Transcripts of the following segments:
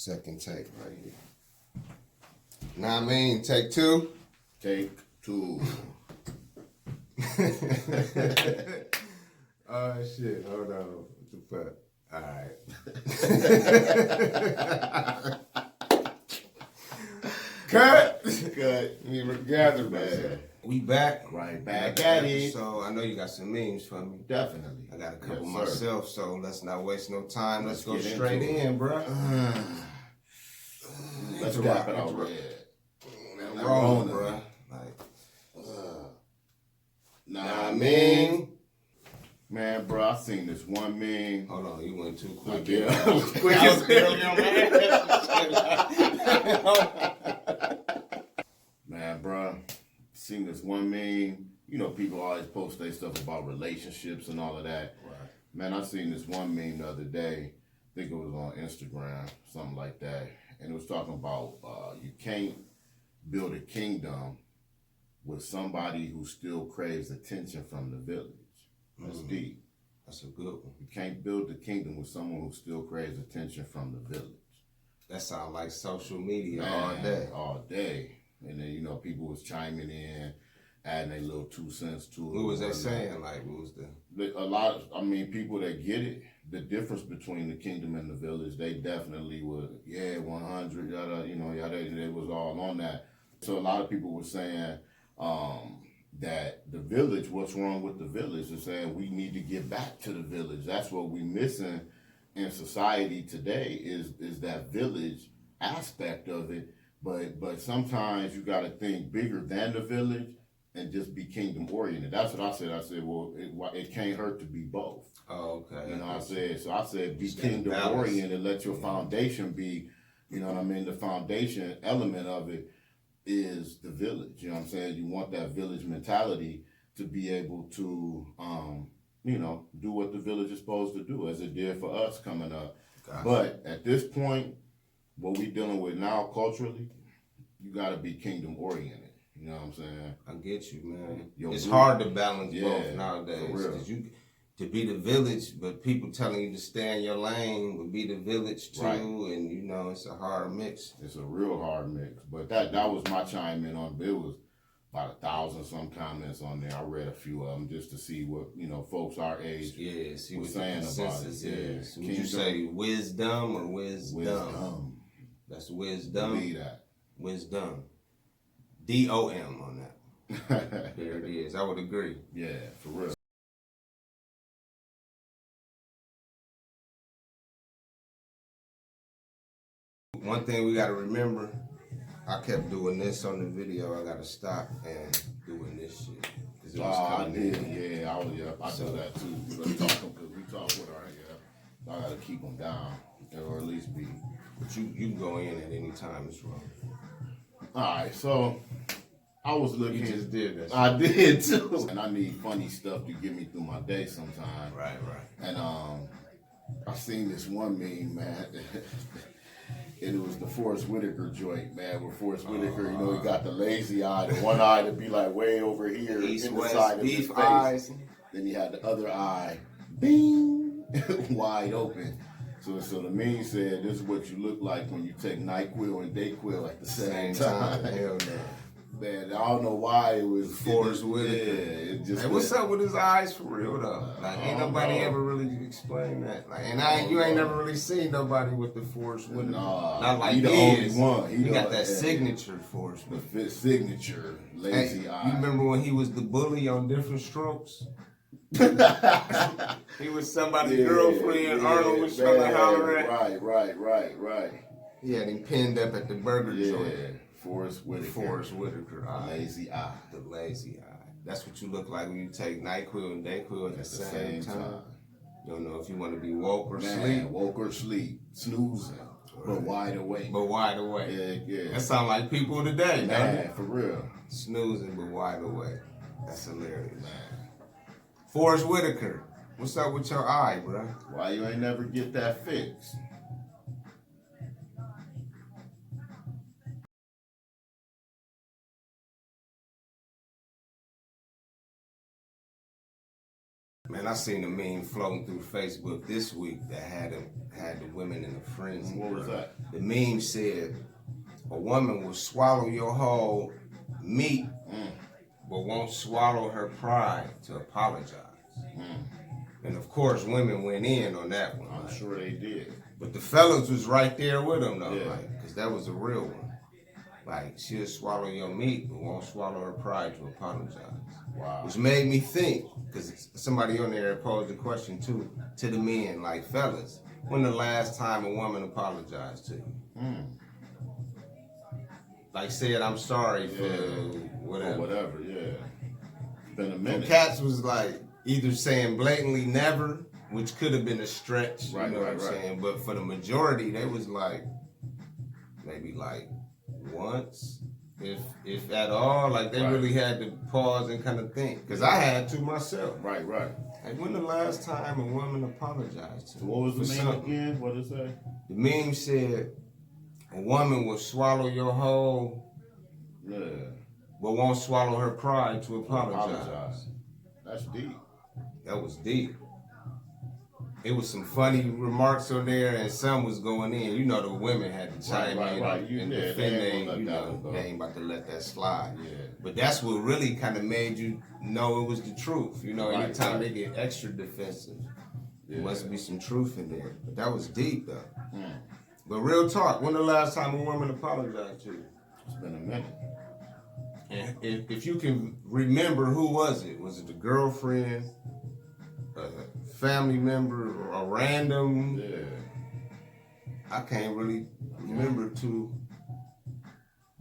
Second take right here. Nah, I mean, take two. Take two. Oh shit! Hold on. What the fuck? All right. Cut. We regathered myself. We back. Right back at it. So I know you got some memes for me. Definitely. I got a couple Yes, myself, so let's not waste no time. Let's go get straight into it. in, bro. Let's wrap it out red. I'm wrong, bro. Nah, I mean, man, bro, I seen this one meme. Hold on, you went too quick. Yeah. I was quick as Man, bro, seen this one meme. You know, people always post their stuff about relationships and all of that. Right. Man, I seen this one meme the other day. I think it was on Instagram, something like that. And it was talking about you can't build a kingdom with somebody who still craves attention from the village. That's deep. That's a good one. You can't build the kingdom with someone who still craves attention from the village. That sounds like social media Man, all day. All day. And then, you know, people was chiming in, adding their little 2 cents to it. What was they saying? Like, what was A lot of, I mean, people that get it, the difference between the kingdom and the village, they definitely would, 100, yada, you know, yada, they was all on that. So a lot of people were saying that the village, what's wrong with the village, is saying we need to get back to the village. That's what we're missing in society today is that village aspect of it. But sometimes you got to think bigger than the village and just be kingdom oriented. That's what I said. I said, well, it can't hurt to be both. Oh, okay. You know, I said, be kingdom oriented. Let your foundation be, you know what I mean? The foundation element of it is the village. You know what I'm saying? You want that village mentality to be able to, you know, do what the village is supposed to do, as it did for us coming up. Gotcha. But at this point, what we dealing with now culturally, you got to be kingdom oriented. You know what I'm saying? I get you, man. It's group, hard to balance both nowadays. For real. Cause to be the village, but people telling you to stay in your lane would be the village too, right. And you know it's a hard mix. It's a real hard mix. But that was my chime in on. It was about 1,000 some comments on there. I read a few of them just to see what, you know, folks our age see were what saying about it. Yeah. So would you say wisdom or wisdom? Wisdom. That's wisdom. Be that. Wisdom. DOM on that. There it is. I would agree. Yeah, for real. One thing we got to remember, I kept doing this on the video. I got to stop and doing this shit. I did. Yeah, I do that too. We're going to talk them because we talk with our, I got to keep them down, or at least be. But you can go in at any time as well. All right, so I was looking. You just did that. I did too. And I need funny stuff to get me through my day sometimes. Right. And I seen this one meme, man. And it was the Forrest Whitaker joint, man. Where Forrest Whitaker, you know, he got the lazy eye, the one eye to be like way over here East, in the West, side of his face. eyes. Then he had the other eye, bing, wide open. So the meme said, this is what you look like when you take NyQuil and DayQuil at the same time. Hell no. Man, I don't know why it was Forrest Whitaker. Yeah, it just. Hey, what's up with his eyes for real though? Like, ain't nobody ever really explained that. Like, and you ain't never really seen nobody with the Forrest Whitaker. Nah, not like he the only one. He got that signature Forrest Whitaker. The signature lazy eye. You remember when he was the bully on Different Strokes? He was somebody's girlfriend. Arnold was trying to holler at. Right. He had him pinned up at the burger joint. Forrest Whitaker. Forrest Whitaker. Lazy eye. The lazy eye. That's what you look like when you take NyQuil and DayQuil at the same time. You don't know if you want to be woke or sleep. Woke or sleep. Snoozing. But wide awake. Yeah. That sound like people today, man. For real. Snoozing but wide awake. That's hilarious. Man. Forrest Whitaker, what's up with your eye, bro? Why you ain't never get that fixed? Man, I seen a meme floating through Facebook this week that had the women in a frenzy. What was that? The meme said, a woman will swallow your whole meat, but won't swallow her pride to apologize. And of course, women went in on that one. I'm sure they did. But the fellas was right there with them though, Yeah. because that was a real one. Like, she'll swallow your meat, but won't swallow her pride to apologize. Wow. Which made me think, because somebody on there posed a question too to the men, like, fellas, when the last time a woman apologized to you? Like, said, I'm sorry for whatever. Or whatever, yeah. It's been a minute. Cats was like either saying blatantly never, which could have been a stretch, Right, you know what I'm saying? But for the majority, they was like, maybe like once, if at all. Like, they really had to pause and kind of think. Because I had to myself. Right. Like, when the last time a woman apologized to So what was the meme something? again? What did it say? The meme said, a woman will swallow your whole, but won't swallow her pride to apologize. That's deep. That was deep. It was some funny remarks on there, and some was going in. You know, the women had to chime in and defend they ain't about to let that slide. Yeah. But that's what really kind of made you know it was the truth. You know, anytime they get extra defensive, there must be some truth in there. But that was deep, though. But real talk, when the last time a woman apologized to you? It's been a minute. And if you can remember, who was it? Was it the girlfriend, a family member, or a random? Yeah. I can't really remember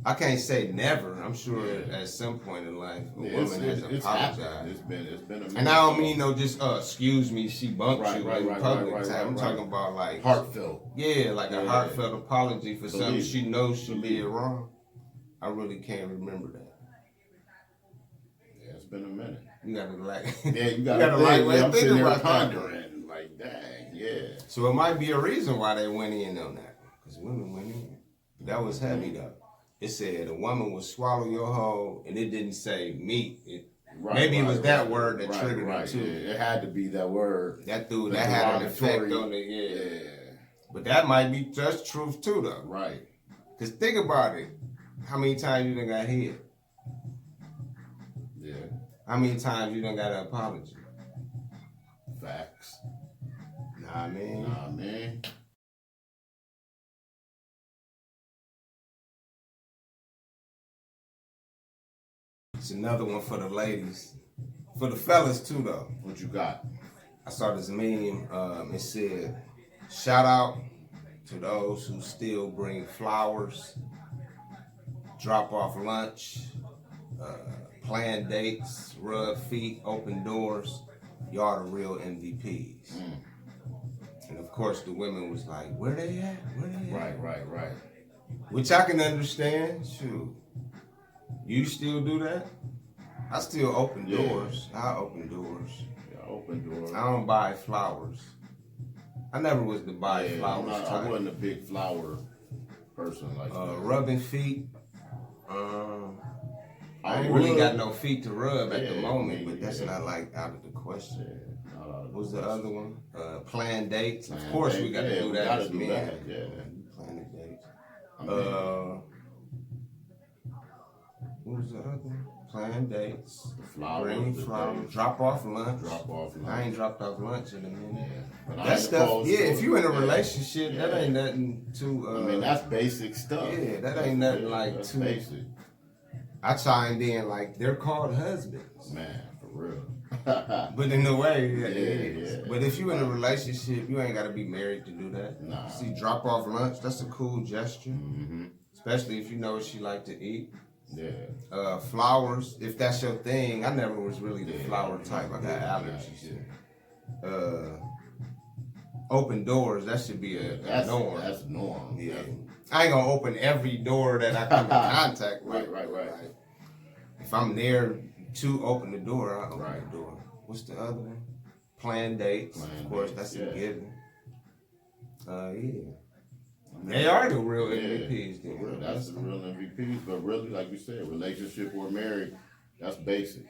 I can't say never. I'm sure at some point in life a woman has apologized. It's been a minute. And I don't mean no just excuse me, she bumped you in public. I'm talking about like heartfelt. Yeah, like a heartfelt apology for something she knows she did wrong. I really can't remember that. Yeah, it's been a minute. You gotta like you gotta think about pondering. Like, dang, yeah. So it might be a reason why they went in on that. Because women went in. That was heavy though. It said a woman will swallow your whole, and it didn't say meat. Maybe it was that word that triggered it too. Yeah. It had to be that word. That had an effect on it, yeah. But that might be just truth too though. Right. Because think about it. How many times you done got hit? Yeah. How many times you done got an apology? Facts. Nah, man. It's another one for the ladies. For the fellas too though. What you got? I saw this meme, it said, shout out to those who still bring flowers, drop off lunch, plan dates, rub feet, open doors. Y'all the real MVPs. And of course the women was like, where they at? Right. Which I can understand. Shoot. You still do that? I still open doors. I open doors. Yeah, open doors. I don't buy flowers. I never was the buy flowers type. I wasn't a big flower person like that. Rubbing feet. I ain't really got no feet to rub at the moment, but that's not like out of the question. What's the other one? Plan dates. Of course we got to do that as men. Plan dates. What was the other one? Plan dates. Bring flowers. Drop off lunch. I ain't dropped off lunch in a minute. Yeah. That stuff, if you in a relationship, that ain't nothing too... I mean, that's basic stuff. Yeah, that ain't nothing like too... basic. I chimed in like, they're called husbands. Man, for real. But in a way, it is. But if you in a relationship, you ain't got to be married to do that. Nah. See, drop off lunch, that's a cool gesture. Especially if you know what she like to eat. Yeah. Flowers, if that's your thing. I never was really the flower type. I got allergies. Open doors, that should be a norm. That's norm. Yeah. I ain't gonna open every door that I come in contact with. Right. If I'm there to open the door, I open the door. What's the other one? Plan dates. Of course, that's a given. They are the real MVPs. That's the real MVPs. But really, like you said, relationship or married, that's basic.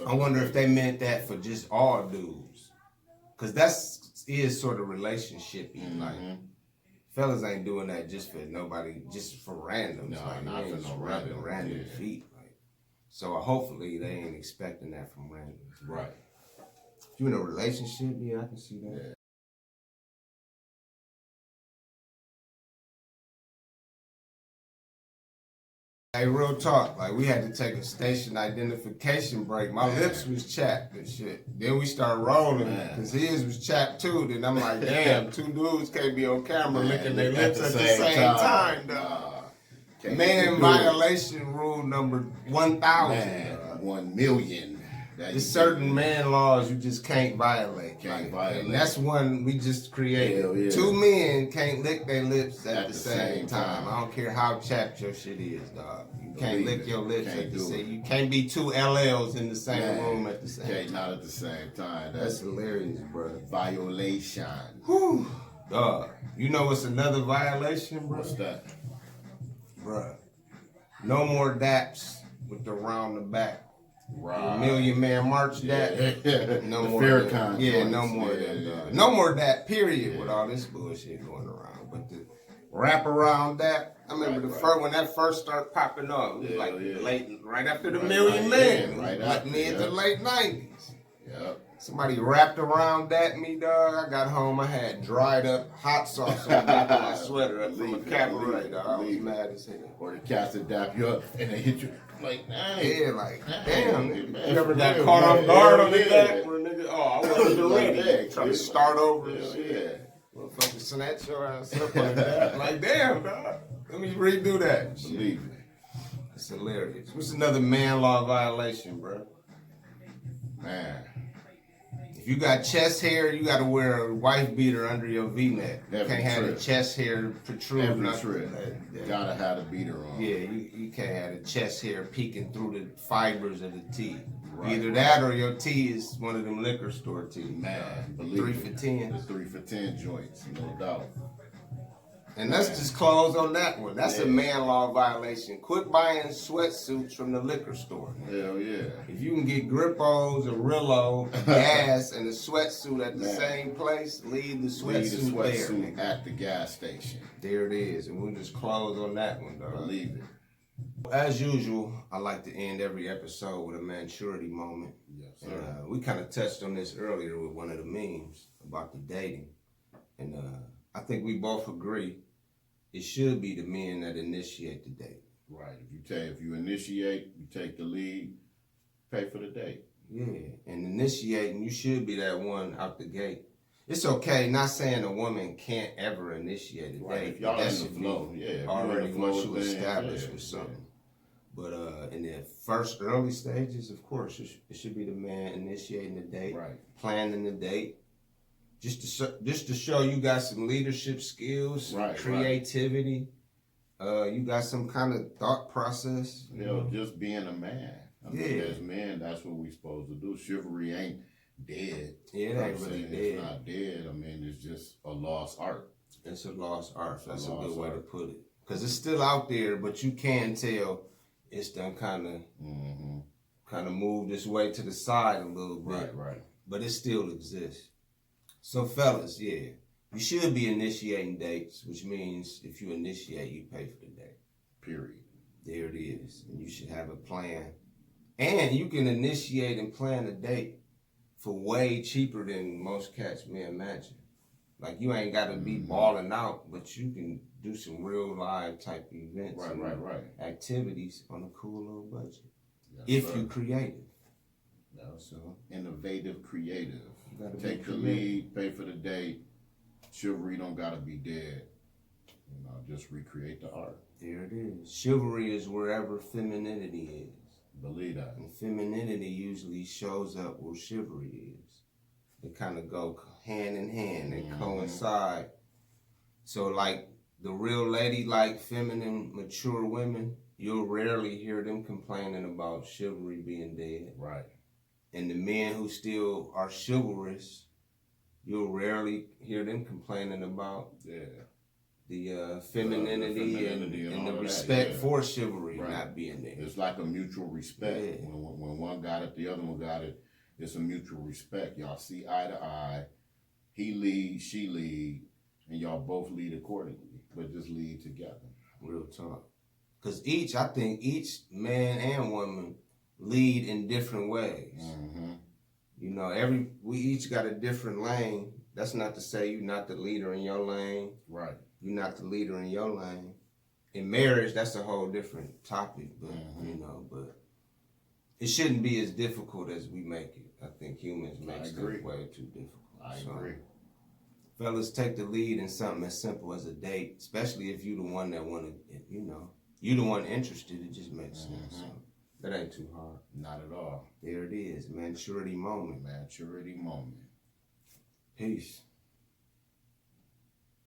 I wonder if they meant that for just all dudes, cause is sort of relationshipy. Like fellas ain't doing that just for nobody, just for randoms. No, like not for no random feet. Like, so hopefully they ain't expecting that from randoms. Right. If you in a relationship, yeah, I can see that. Yeah. Hey, real talk. Like, we had to take a station identification break. My lips was chapped and shit. Then we started rolling because his was chapped too. Then I'm like, damn, two dudes can't be on camera licking their lips at the same time, dog. Man, violation rule number 1,000. 1 million. There's certain man laws you just can't violate. Violate. And that's one we just created. Yeah. 2 men can't lick their lips at the same time. I don't care how chapped your shit is, dog. You can't lick your lips at the same time. You can't be 2 LLs in the same room at the same time. Not at the same time. That's hilarious, bro. Violation. Whew. Dog. You know what's another violation, bro? What's that? Bruh. No more daps with the round the back. Right. The Million Man March that. No the more Farrakhan. Yeah, no more of that. No more that, period, with all this bullshit going around. But the wrap around that, I remember first when that first started popping up, it was late, right after the Million Man. Right after mid to late 90s. Yep. Somebody wrapped around that me, dog. I got home, I had dried up hot sauce on the back of my sweater from a cabaret, dog. I was mad as hell. Or the cats that dap you up and they hit you like, dang. Yeah, like, damn. You ever got caught off guard on the back where a nigga, I wasn't ready. Trying to start over and shit. Motherfucker snatch your ass up like that. Like, damn, dog. Let me redo that. Believe me. It's hilarious. What's another man law violation, bro? Man. If you got chest hair, you got to wear a wife beater under your V-neck. You can't have the chest hair protrude. You gotta have the beater on. Yeah, you can't have the chest hair peeking through the fibers of the tee. Right. Either that or your tee is one of them liquor store tees. Man, believe 3 for 10. The 3 for 10 joints, no doubt. And let's just close on that one. That's a man law violation. Quit buying sweatsuits from the liquor store. Hell yeah. If you can get Grippos, a Rillo, gas, and a sweatsuit at the same place, leave the sweatsuit there. At the gas station. There it is. And we'll just close on that one, dog. Believe it. As usual, I like to end every episode with a maturity moment. Yes, sir. And, we kind of touched on this earlier with one of the memes about the dating. And I think we both agree it should be the men that initiate the date. Right. If you initiate, you take the lead, pay for the date. Yeah. And initiating, you should be that one out the gate. It's okay, not saying a woman can't ever initiate a date. If y'all in the flow, already once you establish with something. But in the first early stages, of course, it should be the man initiating the date, planning the date. Just to show you got some leadership skills, creativity. You got some kind of thought process. Just being a man. I mean, as men, that's what we supposed to do. Chivalry ain't dead. Yeah, it ain't really dead. It's not dead. I mean, it's just a lost art. It's a lost art. That's a good way to put it. Because it's still out there, but you can tell it's done kind of moved its way to the side a little bit. Right. But it still exists. So fellas, you should be initiating dates, which means if you initiate, you pay for the date. Period. There it is. And you should have a plan. And you can initiate and plan a date for way cheaper than most cats may imagine. Like, you ain't got to be balling out, but you can do some real live type events and activities on a cool little budget. Yes, if you creative. So innovative, creative. Take the lead, pay for the date. Chivalry don't gotta be dead. Just recreate the art. There it is. Chivalry is wherever femininity is. Believe that. And femininity usually shows up where chivalry is. They kind of go hand in hand and coincide. So like the real ladylike, feminine, mature women, you'll rarely hear them complaining about chivalry being dead. Right. And the men who still are chivalrous, you'll rarely hear them complaining about femininity and the all of respect that, yeah. for chivalry Right. not being there. It's like a mutual respect. Yeah. When one got it, the other one got it. It's a mutual respect. Y'all see eye to eye. He lead, she lead, and y'all both lead accordingly, but just lead together. Real talk. Because I think each man and woman lead in different ways. Mm-hmm. You know, we each got a different lane. That's not to say you're not the leader in your lane. Right. You're not the leader in your lane. In marriage, that's a whole different topic, but Mm-hmm. you know, but it shouldn't be as difficult as we make it. I think humans make stuff way too difficult. I agree. Fellas, take the lead in something as simple as a date, especially if you the one that want to, you know, you the one interested. It just makes sense. So that ain't too hard. Not at all. There it is, maturity moment. Maturity moment. Peace.